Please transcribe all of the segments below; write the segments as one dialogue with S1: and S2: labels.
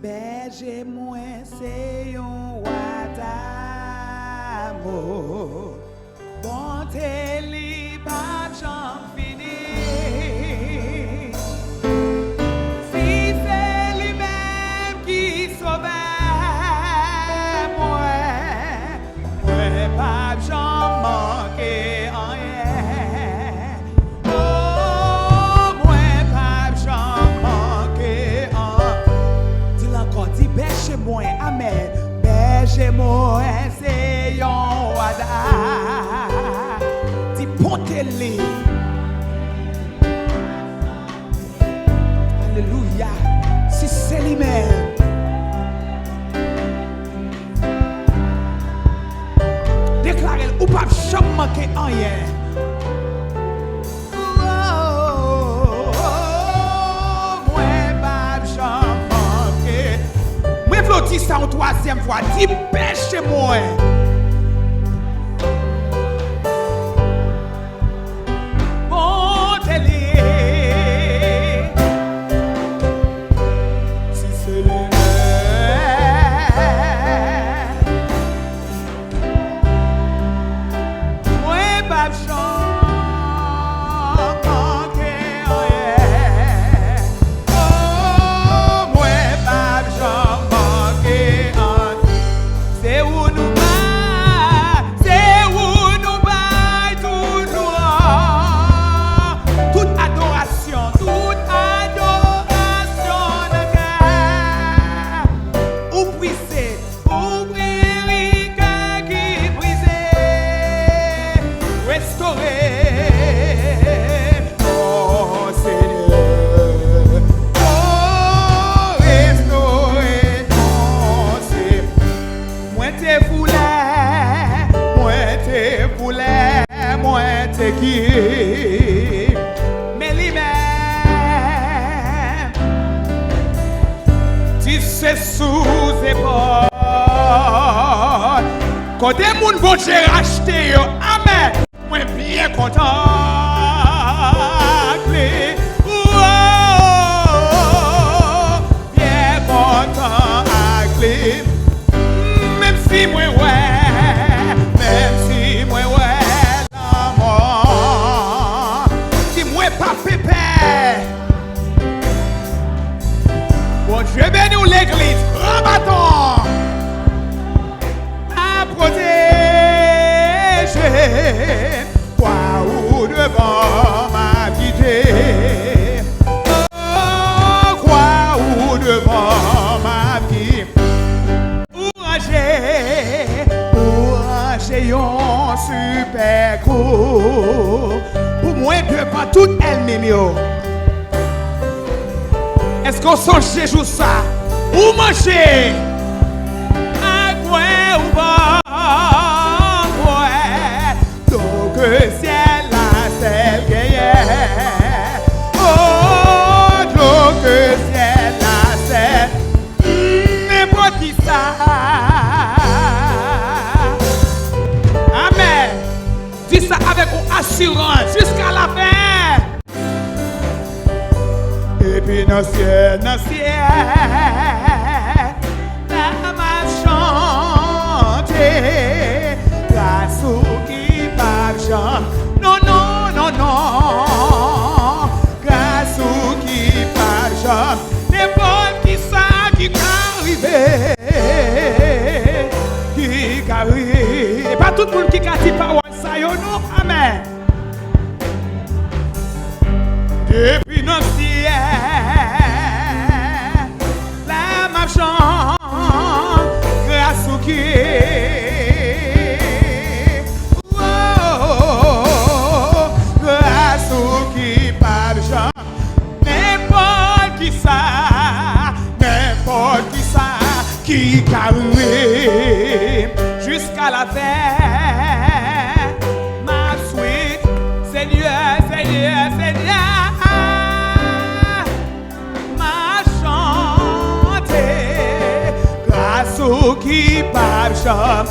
S1: Berger moins c'est un roi d'amour. Bonté libre, j'en finis. Si c'est lui-même qui sauve moi, pas j'en manque rien. Oh, moi pas j'en manque rien. Dis-le encore, dis berger moi, amen. Berger moi, c'est un roi d'amour. Dis pontez-les. Alléluia. Si c'est lui-même. Déclarez ou pas jamais manquer rien. Moi pas jamais manquer. Moi je dis ça une troisième fois. Dis pêche moi. Mais lui-même, si c'est sous épaule, quand des gens vont te racheter, amen, moi bien content. Bien content avec lui, même si moi ouais, même si moi ouais. Bon Dieu bénis l'église, rabattons à protéger, quoi ou devant ma guider, oh, quoi ou devant ma vie, ouranger un super coup, pour moi devant tout elle-même. Est-ce qu'on songe jour ça? Ou manger? À quoi ou pas? Donc c'est la celle qui est. Oh, donc c'est la celle. N'importe qui ça. Amen. Dis ça avec assurance jusqu'à la fin. Et puis dans le ciel, la m'a chanté, grâce au qui pas chante. Non, non, non, non, grâce au qui pas chante. N'importe qui ça qui arrive, qui arrive. Et pas tout le monde qui a dit parole ça, yo non, amen. Depuis nos ciels, la m'a chante, grâce au qui, oh, grâce au qui parle chante, n'importe qui ça, qui carré jusqu'à la fin. Ma sweet Seigneur, Seigneur, Seigneur. Qui marche, oh,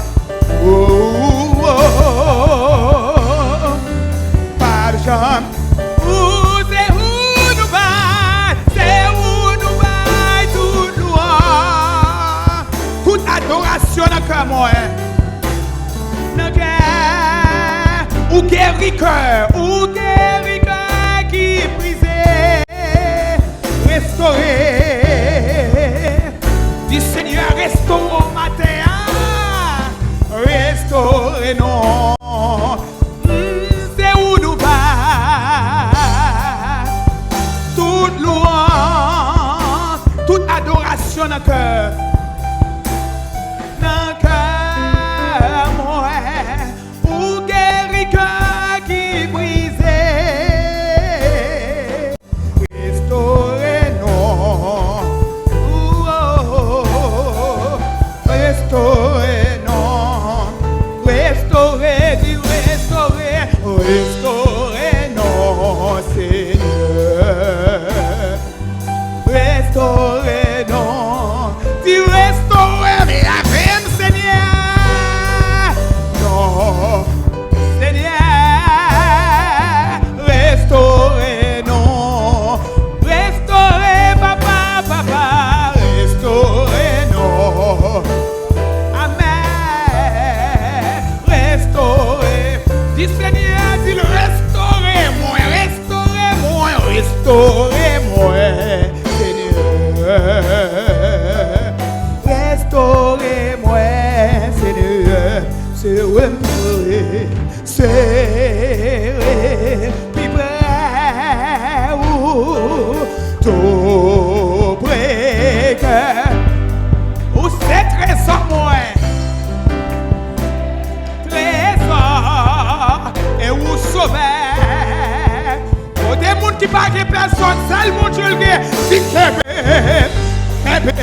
S1: oh, oh, marche, c'est où nous va tout loin. cœur, ou guéri cœur qui brisé, restauré. Dis Seigneur, restaure au matin, restaure non. C'est où nous va, toute louange, toute adoration dans le cœur. Restaurez-moi, Seigneur. Restaurez-moi, Seigneur. C'est restaurer, c'est vibrer tout break. Où c'est trésor, moi? Trésor et où sauver. Des gens qui ne parlent pas personne, c'est le monde qui le dit Kébé,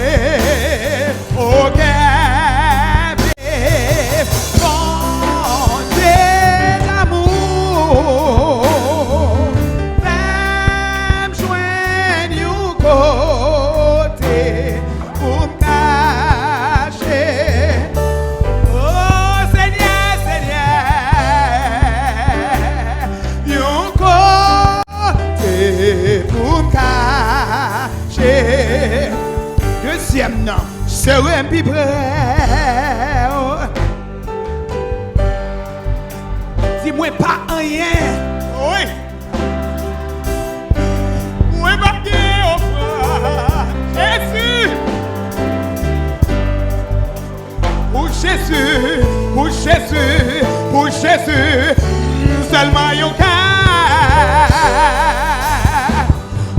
S1: oh Kébé, fondez l'amour, même joindre un côté pour me cacher. Oh Seigneur, Seigneur, un côté pour me cacher. Deuxième nom, c'est un pibreur. Dis-moi pas rien. Oui. Moi, pas bien, Jésus. Pour Jésus, pour Jésus, pour Jésus, seulement yon cas.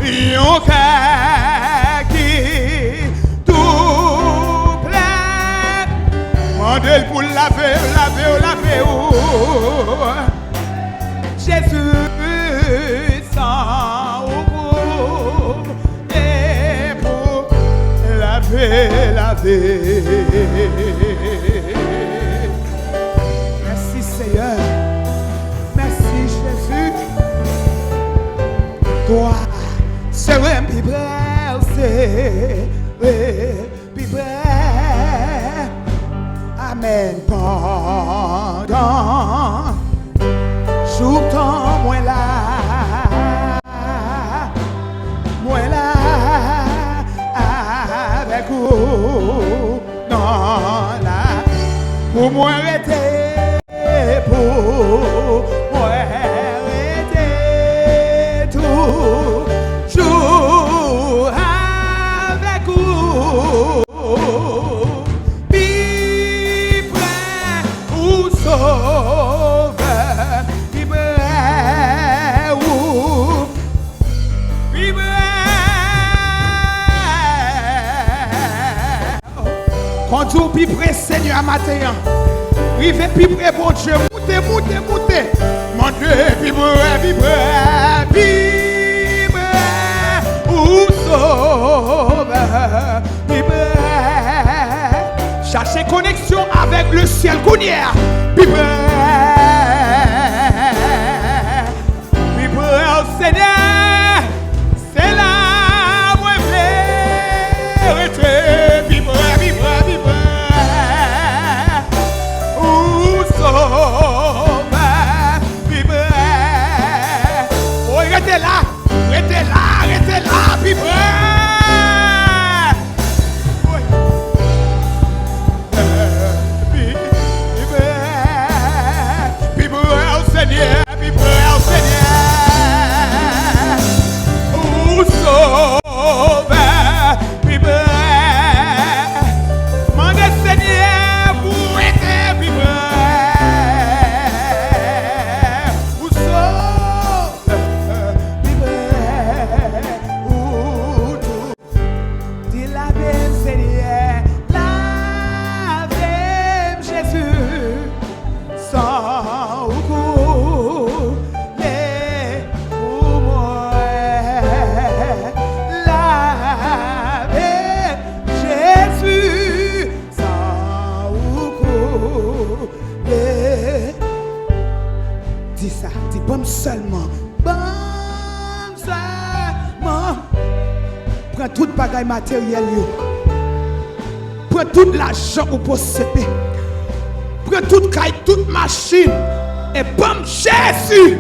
S1: Yon cas qui tout plein. Mandel pour laver, Jésus sans eau et pour laver. Merci Seigneur. Merci Jésus. Toi, c'est un pibreur, c'est un pibreur. Amen. Pendant jour temps, moi là, avec vous, non là, pour moi arrêter, pour moi arrêter tout. Avec vous, puis près ou sauveur, puis près ou, puis près. Quand tu puis près Seigneur matin, rive puis près bon Dieu, montez. Mon Dieu, puis près. Cherchez connexion avec le ciel Gounière. Bible au Seigneur, c'est là moi vérité. Bible où sauve Bible. Oh, restez là, Bible. seulement. Bon seulement. Prends tout bagage matériel. Prends tout l'argent au posséder. Prends toute caille, toute machine. Et bon Jésus.